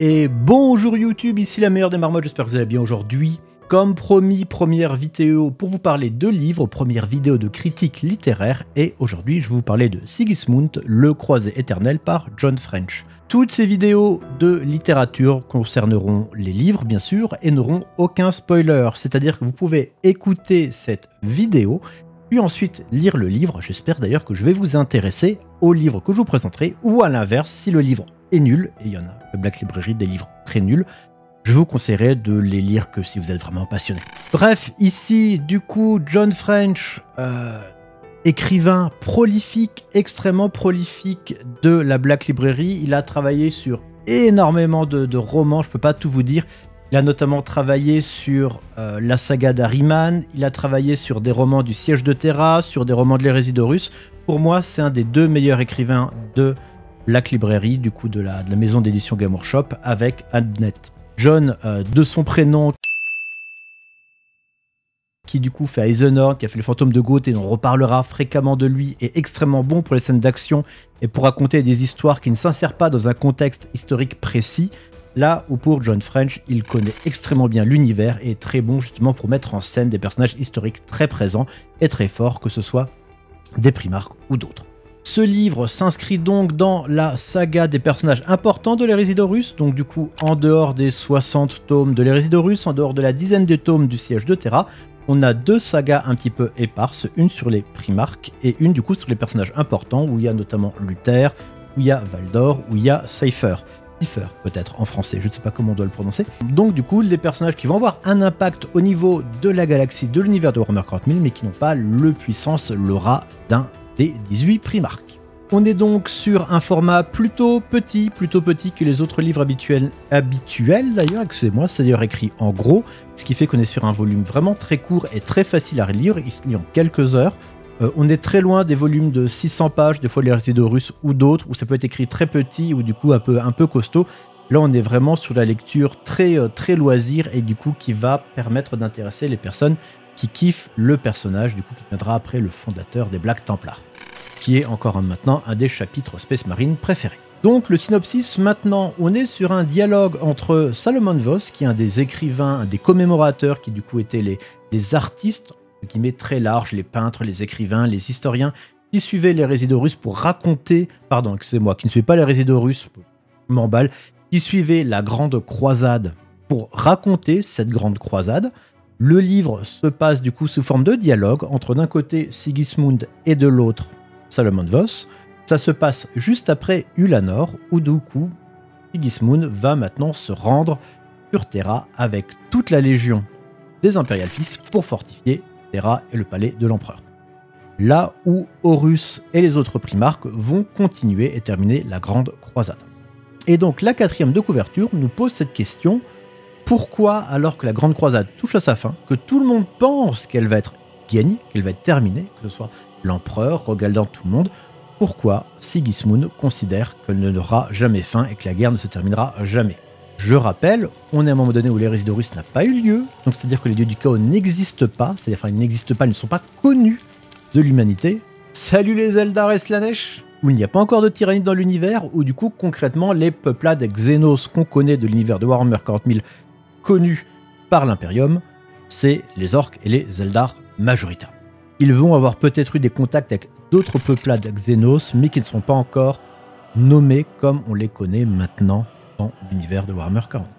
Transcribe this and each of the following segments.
Et bonjour YouTube, ici la meilleure des marmottes, j'espère que vous allez bien aujourd'hui. Comme promis, première vidéo pour vous parler de livres, première vidéo de critique littéraire, et aujourd'hui je vais vous parler de Sigismund, le croisé éternel par John French. Toutes ces vidéos de littérature concerneront les livres bien sûr, et n'auront aucun spoiler, c'est-à-dire que vous pouvez écouter cette vidéo, puis ensuite lire le livre. J'espère d'ailleurs que je vais vous intéresser au livre que je vous présenterai, ou à l'inverse, si le livre est nul, et il y en a, le Black Library, des livres très nuls, je vous conseillerais de les lire que si vous êtes vraiment passionné. Bref, ici, du coup, John French, écrivain prolifique, extrêmement prolifique de la Black Library. Il a travaillé sur énormément de romans, je peux pas tout vous dire. Il a notamment travaillé sur la saga d'Ahriman, il a travaillé sur des romans du Siège de Terra, sur des romans de l'hérésie d'Horus. Pour moi, c'est un des deux meilleurs écrivains de Black Library, du coup de la maison d'édition Game Workshop, avec Annette. John, de son prénom, qui du coup fait Eisenhorn, qui a fait le fantôme de Goethe, et on reparlera fréquemment de lui, est extrêmement bon pour les scènes d'action et pour raconter des histoires qui ne s'insèrent pas dans un contexte historique précis. Là où pour John French, il connaît extrêmement bien l'univers et est très bon justement pour mettre en scène des personnages historiques très présents et très forts, que ce soit des Primarques ou d'autres. Ce livre s'inscrit donc dans la saga des personnages importants de l'hérésie d'Horus, donc du coup en dehors des 60 tomes de l'hérésie d'Horus, en dehors de la dizaine de tomes du Siège de Terra, on a deux sagas un petit peu éparses, une sur les Primarques et une du coup sur les personnages importants, où il y a notamment Luther, où il y a Valdor, où il y a Cypher. Cypher peut-être en français, je ne sais pas comment on doit le prononcer. Donc du coup, des personnages qui vont avoir un impact au niveau de la galaxie, de l'univers de Warhammer 40 000, mais qui n'ont pas le puissance, l'aura d'un des 18 Primarques. On est donc sur un format plutôt petit que les autres livres habituels d'ailleurs, excusez-moi, c'est d'ailleurs écrit en gros, ce qui fait qu'on est sur un volume vraiment très court et très facile à relire, il se lit en quelques heures. On est très loin des volumes de 600 pages, des fois l'hérésie d'Horus ou d'autres, où ça peut être écrit très petit ou du coup un peu costaud. Là on est vraiment sur la lecture très loisir et du coup qui va permettre d'intéresser les personnes qui kiffent le personnage, du coup qui viendra après le fondateur des Black Templars, qui est encore maintenant un des chapitres Space Marine préférés. Donc le synopsis, maintenant on est sur un dialogue entre Salomon Voss, qui est un des écrivains, un des commémorateurs, qui du coup étaient les artistes, qui met très large, les peintres, les écrivains, les historiens, qui suivaient l'hérésie d'Horus pour raconter, pardon, excusez-moi, qui ne suivaient pas l'hérésie d'Horus, je m'emballe, qui suivaient la grande croisade pour raconter cette grande croisade. Le livre se passe du coup sous forme de dialogue entre d'un côté Sigismund et de l'autre Salomon Voss. Ça se passe juste après Ulanor, où du coup Sigismund va maintenant se rendre sur Terra avec toute la légion des Imperial Fist pour fortifier Terra et le palais de l'empereur. Là où Horus et les autres Primarques vont continuer et terminer la grande croisade. Et donc la quatrième de couverture nous pose cette question: pourquoi, alors que la grande croisade touche à sa fin, que tout le monde pense qu'elle va être gagnée, qu'elle va être terminée, que ce soit l'empereur, regardant tout le monde, pourquoi Sigismund considère qu'elle n'aura jamais fin et que la guerre ne se terminera jamais? Je rappelle, on est à un moment donné où l'hérésie d'Horus n'a pas eu lieu, donc c'est-à-dire que les dieux du chaos n'existent pas, c'est-à-dire ils n'existent pas, ils ne sont pas connus de l'humanité. Salut les Eldar et Slaanesh, où il n'y a pas encore de tyrannie dans l'univers, où du coup concrètement les peuplades Xenos qu'on connaît de l'univers de Warhammer 40 000 connus par l'Imperium, c'est les orques et les Eldar majoritaires. Ils vont avoir peut-être eu des contacts avec d'autres peuplades Xenos, mais qui ne sont pas encore nommés comme on les connaît maintenant dans l'univers de Warhammer 40 000.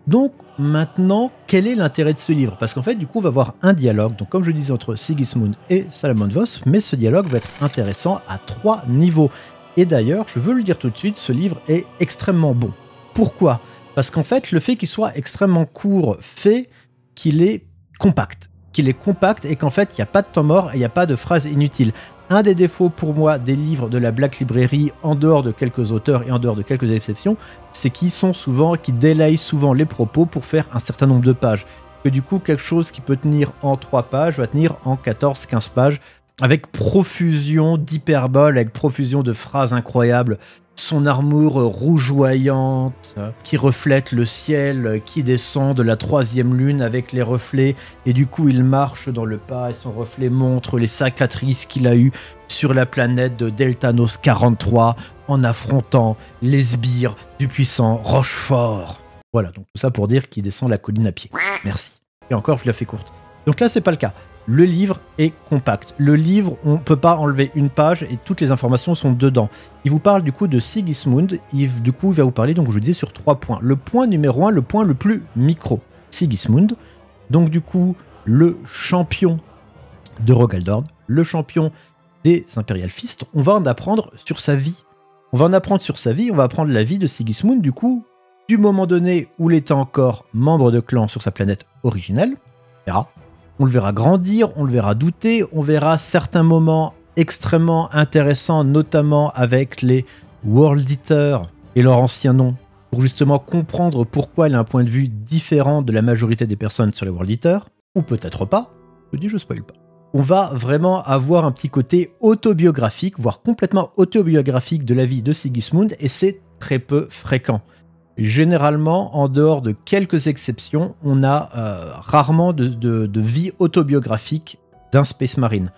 Donc maintenant, quel est l'intérêt de ce livre? Parce qu'en fait, du coup, on va avoir un dialogue, donc comme je disais, entre Sigismund et Salomon Voss, mais ce dialogue va être intéressant à 3 niveaux. Et d'ailleurs, je veux le dire tout de suite, ce livre est extrêmement bon. Pourquoi? Parce qu'en fait, le fait qu'il soit extrêmement court fait qu'il est compact. Et qu'en fait, il n'y a pas de temps mort et il n'y a pas de phrases inutiles. Un des défauts pour moi des livres de la Black Library, en dehors de quelques auteurs et en dehors de quelques exceptions, c'est qu'ils délayent souvent les propos pour faire un certain nombre de pages. Que du coup, quelque chose qui peut tenir en 3 pages va tenir en 14-15 pages, avec profusion d'hyperboles, avec profusion de phrases incroyables. Son armure rougeoyante qui reflète le ciel, qui descend de la 3e lune avec les reflets, et du coup il marche dans le pas et son reflet montre les cicatrices qu'il a eues sur la planète de Deltanos 43, en affrontant les sbires du puissant Rochefort. Voilà, donc tout ça pour dire qu'il descend la colline à pied. Merci. Et encore, je l'ai fait courte. Donc là, c'est pas le cas. Le livre est compact. Le livre, on peut pas enlever une page et toutes les informations sont dedans. Il vous parle du coup de Sigismund. Il va vous parler, donc je vous disais, sur 3 points. Le point numéro 1, le point le plus micro. Sigismund. Donc du coup, le champion de Rogaldorn, le champion des Imperial Fist. On va en apprendre sur sa vie. On va apprendre la vie de Sigismund, du coup, du moment donné où il était encore membre de clan sur sa planète originelle. On le verra grandir, on le verra douter, on verra certains moments extrêmement intéressants, notamment avec les World Eaters et leur ancien nom, pour justement comprendre pourquoi il a un point de vue différent de la majorité des personnes sur les World Eaters, ou peut-être pas, je dis je spoil pas. On va vraiment avoir un petit côté autobiographique, voire complètement autobiographique de la vie de Sigismund, et c'est très peu fréquent. Généralement, en dehors de quelques exceptions, on a rarement de vie autobiographique d'un Space Marine.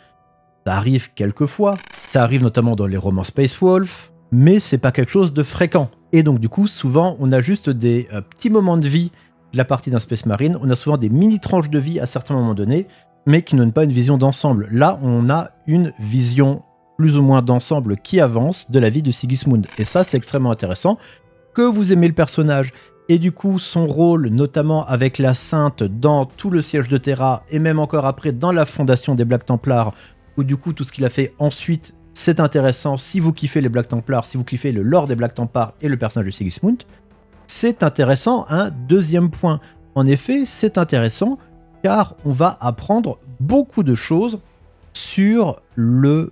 Ça arrive quelquefois, ça arrive notamment dans les romans Space Wolf, mais c'est pas quelque chose de fréquent. Et donc du coup, souvent, on a juste des petits moments de vie de la partie d'un Space Marine, on a souvent des mini-tranches de vie à certains moments donnés, mais qui ne donnent pas une vision d'ensemble. Là, on a une vision plus ou moins d'ensemble qui avance de la vie de Sigismund. Et ça, c'est extrêmement intéressant. Que vous aimez le personnage et du coup son rôle, notamment avec la Sainte dans tout le siège de Terra et même encore après dans la fondation des Black Templars, où du coup tout ce qu'il a fait ensuite, c'est intéressant. Si vous kiffez les Black Templars, si vous kiffez le lore des Black Templars et le personnage de Sigismund, c'est intéressant. Un deuxième point, en effet, c'est intéressant car on va apprendre beaucoup de choses sur le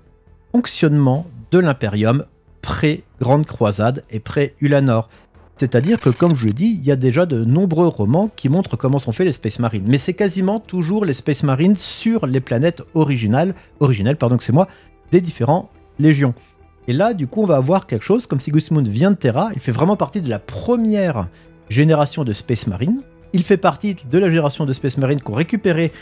fonctionnement de l'Imperium pré-Grande Croisade et pré-Ulanor. C'est-à-dire que, comme je l'ai dit, il y a déjà de nombreux romans qui montrent comment sont faits les Space Marines. Mais c'est quasiment toujours les Space Marines sur les planètes originelles des différents légions. Et là, du coup, on va avoir quelque chose, comme Sigismund vient de Terra, il fait vraiment partie de la première génération de Space Marines. Il fait partie de la génération de Space Marines qu'on récupérait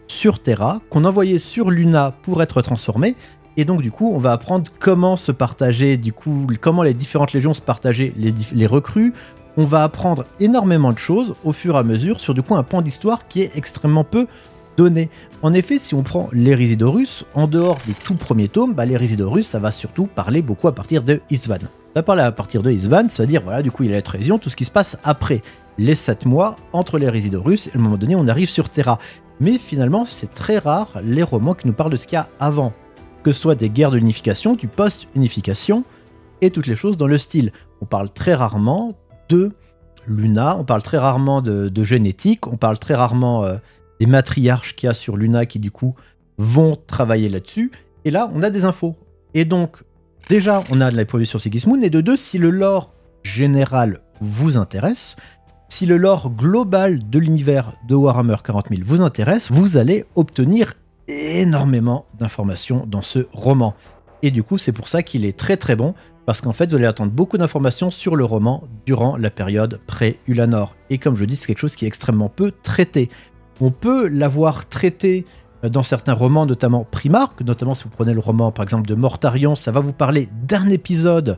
sur Terra, qu'on envoyait sur Luna pour être transformés. Et donc du coup, on va apprendre comment se partager, du coup, comment les différentes légions se partageaient les recrues. On va apprendre énormément de choses au fur et à mesure sur du coup un pan d'histoire qui est extrêmement peu donné. En effet, si on prend les Résidorus, en dehors des tout premiers tomes, les Résidorus, ça va surtout parler beaucoup à partir de Isvan. Ça va parler à partir de Isvan, c'est-à-dire, voilà, du coup, il y a la trahison, tout ce qui se passe après les 7 mois entre les Résidorus, et à un moment donné, on arrive sur Terra. Mais finalement, c'est très rare les romans qui nous parlent de ce qu'il y a avant. Que ce soit des guerres de l'unification, du post-unification, et toutes les choses dans le style. On parle très rarement de Luna, on parle très rarement de génétique, on parle très rarement des matriarches qu'il y a sur Luna qui du coup vont travailler là-dessus. Et là, on a des infos. Et donc, déjà, on a de la production sur Sigismund, et de deux, si le lore général vous intéresse, si le lore global de l'univers de Warhammer 40 000 vous intéresse, vous allez obtenir énormément d'informations dans ce roman. Et du coup, c'est pour ça qu'il est très très bon, parce qu'en fait, vous allez attendre beaucoup d'informations sur le roman durant la période pré-Ulanor. Et comme je dis, c'est quelque chose qui est extrêmement peu traité. On peut l'avoir traité dans certains romans, notamment Primarch, notamment si vous prenez le roman par exemple de Mortarion, ça va vous parler d'un épisode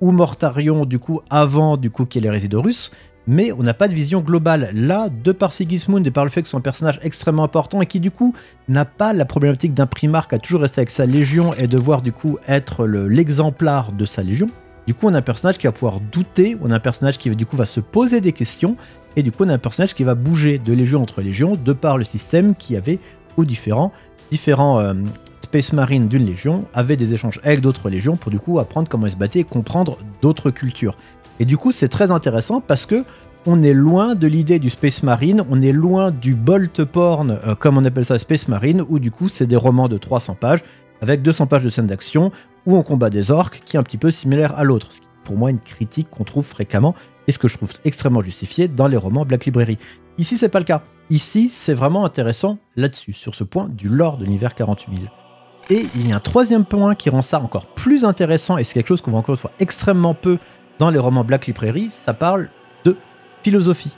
où Mortarion, du coup, avant du coup qu'il y ait les Résidorus, mais on n'a pas de vision globale. Là, de par Sigismund et par le fait que c'est un personnage extrêmement important et qui du coup n'a pas la problématique d'un Primarch à toujours rester avec sa légion et devoir du coup être l'exemplaire de sa légion, du coup on a un personnage qui va pouvoir douter, on a un personnage qui du coup va se poser des questions, et du coup on a un personnage qui va bouger de légion entre légion de par le système qui avait aux différents Space Marines d'une légion avaient des échanges avec d'autres légions pour du coup apprendre comment ils se battaient et comprendre d'autres cultures. Et du coup, c'est très intéressant parce que on est loin de l'idée du Space Marine, on est loin du bolt porn, comme on appelle ça Space Marine, où du coup, c'est des romans de 300 pages avec 200 pages de scènes d'action où on combat des orques qui est un petit peu similaire à l'autre. Ce qui est pour moi une critique qu'on trouve fréquemment et ce que je trouve extrêmement justifié dans les romans Black Library. Ici, c'est pas le cas. Ici, c'est vraiment intéressant là-dessus, sur ce point du lore de l'univers 48 000. Et il y a un troisième point qui rend ça encore plus intéressant, et c'est quelque chose qu'on voit encore une fois extrêmement peu dans les romans Black Library, ça parle de philosophie.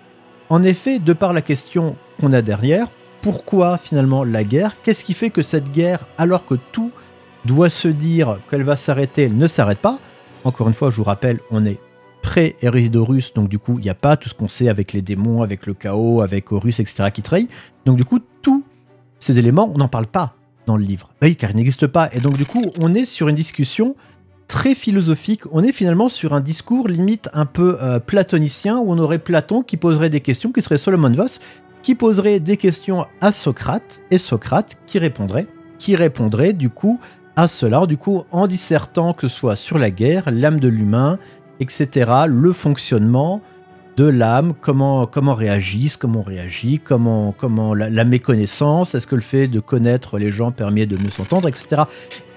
En effet, de par la question qu'on a derrière, pourquoi finalement la guerre? Qu'est-ce qui fait que cette guerre, alors que tout doit se dire qu'elle va s'arrêter, elle ne s'arrête pas? Encore une fois, je vous rappelle, on est pré-Hérésidorus, donc du coup, il n'y a pas tout ce qu'on sait avec les démons, avec le chaos, avec Horus, etc. qui trahit. Donc du coup, tous ces éléments, on n'en parle pas dans le livre. Oui, car ils n'existent pas. Et donc du coup, on est sur une discussion très philosophique. On est finalement sur un discours limite un peu platonicien, où on aurait Platon qui poserait des questions, qui serait Solomon Voss, qui poserait des questions à Socrate, et Socrate qui répondrait du coup à cela, du coup en dissertant que ce soit sur la guerre, l'âme de l'humain, etc., le fonctionnement de l'âme, comment réagissent, comment on réagit, comment la méconnaissance, est-ce que le fait de connaître les gens permet de mieux s'entendre, etc.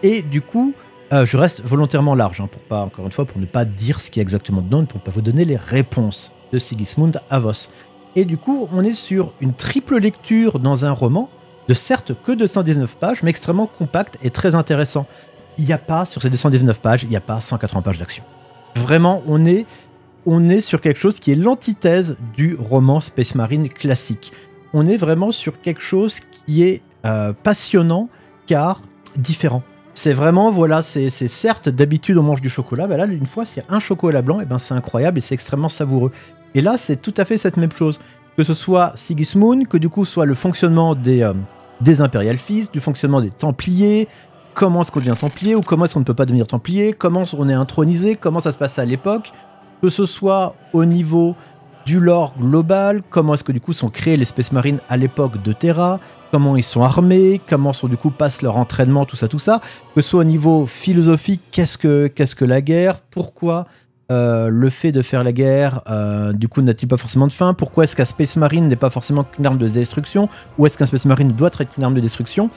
Et du coup, je reste volontairement large, hein, encore une fois, pour ne pas dire ce qu'il y a exactement dedans, pour ne pas vous donner les réponses de Sigismund à Voss. Et du coup, on est sur une triple lecture dans un roman, de certes que 219 pages, mais extrêmement compact et très intéressant. Il n'y a pas, sur ces 219 pages, il n'y a pas 180 pages d'action. Vraiment, on est sur quelque chose qui est l'antithèse du roman Space Marine classique. On est vraiment sur quelque chose qui est passionnant, car différent. C'est vraiment, voilà, c'est certes, d'habitude on mange du chocolat, ben là, une fois, s'il y a un chocolat blanc, et ben c'est incroyable et c'est extrêmement savoureux. Et là, c'est tout à fait cette même chose. Que ce soit Sigismund, que du coup soit le fonctionnement des Imperial Fist, du fonctionnement des Templiers, comment est-ce qu'on devient Templier, ou comment est-ce qu'on ne peut pas devenir Templier, comment on est intronisé, comment ça se passe à l'époque, que ce soit au niveau du lore global, comment est-ce que du coup sont créés les Space Marines à l'époque de Terra, comment ils sont armés, comment du coup passent leur entraînement, tout ça, que ce soit au niveau philosophique, qu'est-ce que la guerre, pourquoi le fait de faire la guerre, du coup, n'a-t-il pas forcément de fin? Pourquoi est-ce qu'un Space Marine n'est pas forcément qu'une arme de destruction? Ou est-ce qu'un Space Marine doit être qu'une arme de destruction?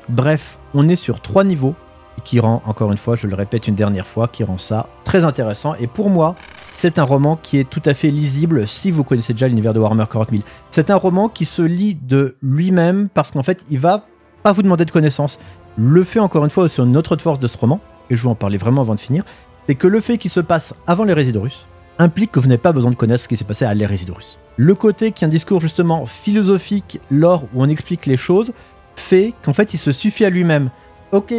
Bref, on est sur 3 niveaux, qui rend, encore une fois, je le répète une dernière fois, qui rend ça très intéressant. Et pour moi, c'est un roman qui est tout à fait lisible si vous connaissez déjà l'univers de Warhammer 40 000. C'est un roman qui se lit de lui-même, parce qu'en fait, il va pas vous demander de connaissances. Le fait, encore une fois, c'est une autre force de ce roman, et je vais en parler vraiment avant de finir, c'est que le fait qu'il se passe avant l'Hérésidorus implique que vous n'avez pas besoin de connaître ce qui s'est passé à l'Hérésidorus. Le côté qui est un discours justement philosophique, lore, où on explique les choses, fait qu'en fait il se suffit à lui-même. Ok,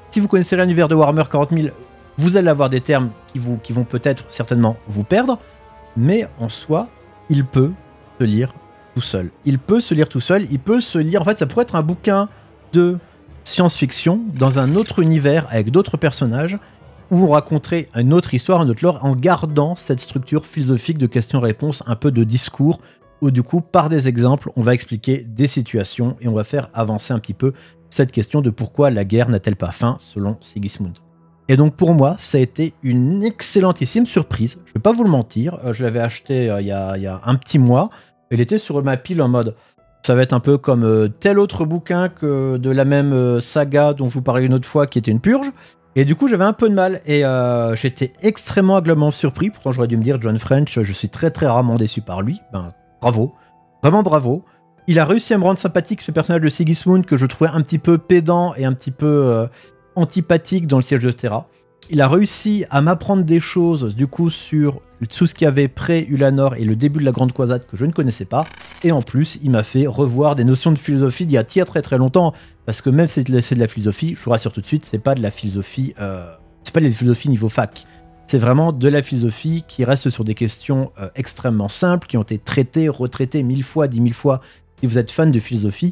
si vous connaissez l'univers de Warhammer 40 000, vous allez avoir des termes qui vont peut-être certainement vous perdre, mais en soi, il peut se lire tout seul. Il peut se lire, en fait ça pourrait être un bouquin de science-fiction dans un autre univers avec d'autres personnages, où on raconterait une autre histoire, un autre lore, en gardant cette structure philosophique de questions-réponses, un peu de discours, où du coup, par des exemples, on va expliquer des situations et on va faire avancer un petit peu cette question de pourquoi la guerre n'a-t-elle pas fin, selon Sigismund. Et donc pour moi, ça a été une excellentissime surprise, je vais pas vous le mentir, je l'avais acheté il y a un petit mois, il était sur ma pile en mode... Ça va être un peu comme tel autre bouquin que de la même saga dont je vous parlais une autre fois, qui était une purge. Et du coup, j'avais un peu de mal et j'étais extrêmement agréablement surpris. Pourtant, j'aurais dû me dire, John French, je suis très très rarement déçu par lui. Ben, bravo. Vraiment bravo. Il a réussi à me rendre sympathique, ce personnage de Sigismund, que je trouvais un petit peu pédant et un petit peu antipathique dans le siège de Terra. Il a réussi à m'apprendre des choses, du coup, sur tout ce qu'il y avait pré-Ulanor et le début de la Grande Croisade que je ne connaissais pas. Et en plus, il m'a fait revoir des notions de philosophie d'il y a très très longtemps. Parce que même si c'est de la philosophie, je vous rassure tout de suite, c'est pas de la philosophie, c'est pas de la philosophie niveau fac. C'est vraiment de la philosophie qui reste sur des questions extrêmement simples, qui ont été traitées, retraitées 1000 fois, 10 000 fois, si vous êtes fan de philosophie,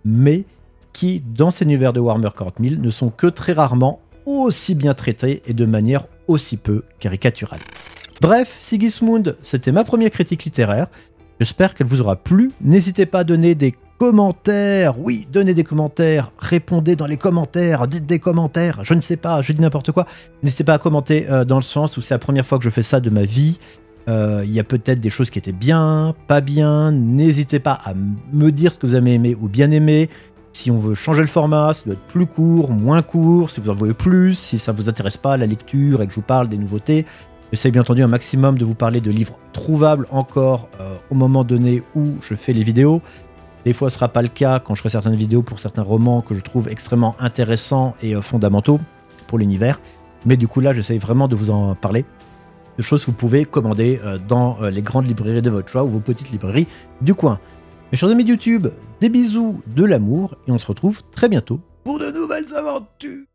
mais qui, dans cet univers de Warhammer 40 000, ne sont que très rarement aussi bien traités et de manière aussi peu caricaturale. Bref, Sigismund, c'était ma première critique littéraire. J'espère qu'elle vous aura plu. N'hésitez pas à donner des commentaires. Oui, donnez des commentaires. Répondez dans les commentaires. Dites des commentaires. Je ne sais pas, je dis n'importe quoi. N'hésitez pas à commenter dans le sens où c'est la première fois que je fais ça de ma vie. Il y a peut-être des choses qui étaient bien, pas bien. N'hésitez pas à me dire ce que vous avez aimé ou bien aimé. Si on veut changer le format, ça doit être plus court, moins court, si vous en voulez plus, si ça ne vous intéresse pas, la lecture, et que je vous parle des nouveautés. J'essaie bien entendu un maximum de vous parler de livres trouvables encore au moment donné où je fais les vidéos. Des fois, ce ne sera pas le cas quand je ferai certaines vidéos pour certains romans que je trouve extrêmement intéressants et fondamentaux pour l'univers. Mais du coup, là, j'essaie vraiment de vous en parler. De choses que vous pouvez commander dans les grandes librairies de votre choix ou vos petites librairies du coin. Mes chers amis de YouTube, des bisous, de l'amour, et on se retrouve très bientôt pour de nouvelles aventures.